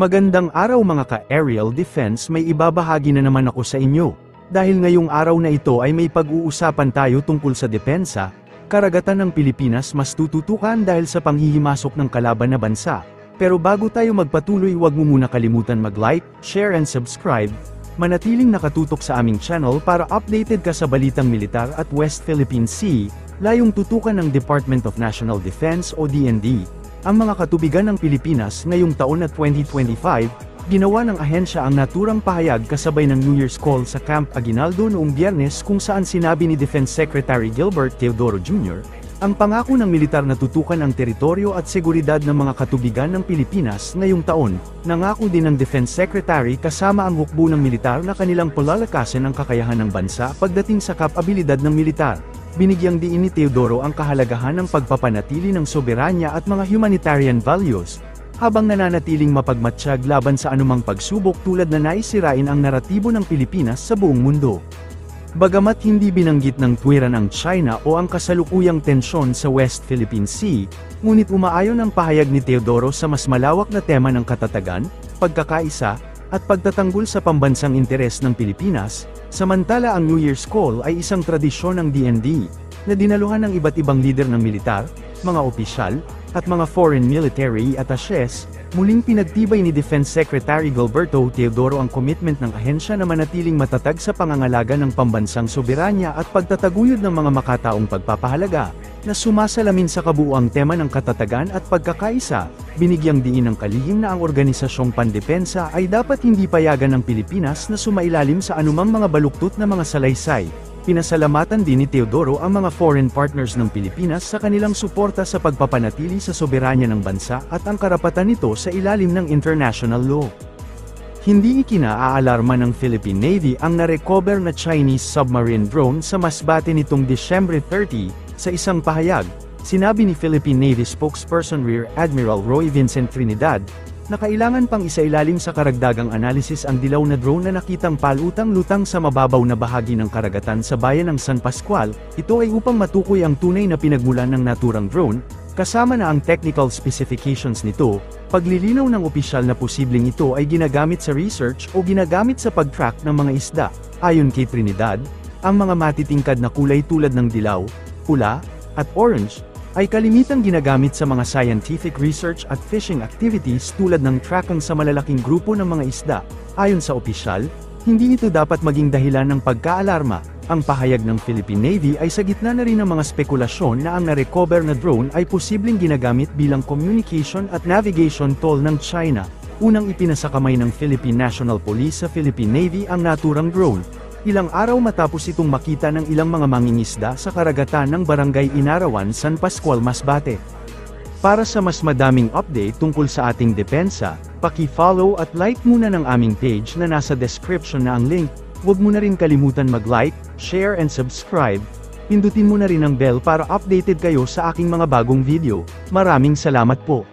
Magandang araw mga ka-aerial defense, may ibabahagi na naman ako sa inyo. Dahil ngayong araw na ito ay may pag-uusapan tayo tungkol sa depensa, karagatan ng Pilipinas mas tututukan dahil sa panghihimasok ng kalaban na bansa. Pero bago tayo magpatuloy, huwag mo muna kalimutan mag-like, share and subscribe. Manatiling nakatutok sa aming channel para updated ka sa balitang militar at West Philippine Sea, layong tutukan ng Department of National Defense o DND. Ang mga katubigan ng Pilipinas ngayong taon na 2025, ginawa ng ahensya ang naturang pahayag kasabay ng New Year's call sa Camp Aguinaldo noong Biyernes kung saan sinabi ni Defense Secretary Gilbert Teodoro Jr., ang pangako ng militar na tutukan ang teritoryo at seguridad ng mga katubigan ng Pilipinas ngayong taon. Nangako din ng Defense Secretary kasama ang hukbo ng militar na kanilang palalakasin ang kakayahan ng bansa pagdating sa kapabilidad ng militar. Binigyang diin ni Teodoro ang kahalagahan ng pagpapanatili ng soberanya at mga humanitarian values, habang nananatiling mapagmatsyag laban sa anumang pagsubok tulad na naisirain ang naratibo ng Pilipinas sa buong mundo. Bagamat hindi binanggit ng tuwiran ang China o ang kasalukuyang tensyon sa West Philippine Sea, ngunit umaayon ang pahayag ni Teodoro sa mas malawak na tema ng katatagan, pagkakaisa, at pagtatanggol sa pambansang interes ng Pilipinas. Samantala ang New Year's Call ay isang tradisyon ng DND, na dinaluhan ng iba't ibang lider ng militar, mga opisyal, at mga foreign military attaches. Muling pinagtibay ni Defense Secretary Gilberto Teodoro ang commitment ng ahensya na manatiling matatag sa pangangalaga ng pambansang soberanya at pagtataguyod ng mga makataong pagpapahalaga, na sumasalamin sa kabuuang tema ng katatagan at pagkakaisa. Binigyang diin ng kalihim na ang organisasyong pandepensa ay dapat hindi payagan ng Pilipinas na sumailalim sa anumang mga baluktot na mga salaysay. Pinasalamatan din ni Teodoro ang mga foreign partners ng Pilipinas sa kanilang suporta sa pagpapanatili sa soberanya ng bansa at ang karapatan nito sa ilalim ng international law. Hindi ikinaaalarma ng Philippine Navy ang narecover na Chinese submarine drone sa Masbate nitong Disyembre 30, sa isang pahayag. Sinabi ni Philippine Navy spokesperson Rear Admiral Roy Vincent Trinidad, na kailangan pang isailalim sa karagdagang analisis ang dilaw na drone na nakitang palutang-lutang sa mababaw na bahagi ng karagatan sa bayan ng San Pascual. Ito ay upang matukoy ang tunay na pinagmulan ng naturang drone, kasama na ang technical specifications nito. Paglilinaw ng opisyal na posibleng ito ay ginagamit sa research o ginagamit sa pag-track ng mga isda. Ayon kay Trinidad, ang mga matitingkad na kulay tulad ng dilaw, pula, at orange, ay kalimitang ginagamit sa mga scientific research at fishing activities tulad ng tracking sa malalaking grupo ng mga isda. Ayon sa opisyal, hindi ito dapat maging dahilan ng pagkaalarma. Ang pahayag ng Philippine Navy ay sa gitna na rin ng mga spekulasyon na ang narecover na drone ay posibleng ginagamit bilang communication at navigation tool ng China. Unang ipinasakamay ng Philippine National Police sa Philippine Navy ang naturang drone, ilang araw matapos itong makita ng ilang mga mangingisda sa karagatan ng Barangay Inarawan, San Pascual, Masbate. Para sa mas madaming update tungkol sa ating depensa, paki-follow at like muna ng aming page na nasa description na ang link. Huwag mo na rin kalimutan mag-like, share and subscribe. Pindutin mo na rin ang bell para updated kayo sa aking mga bagong video. Maraming salamat po.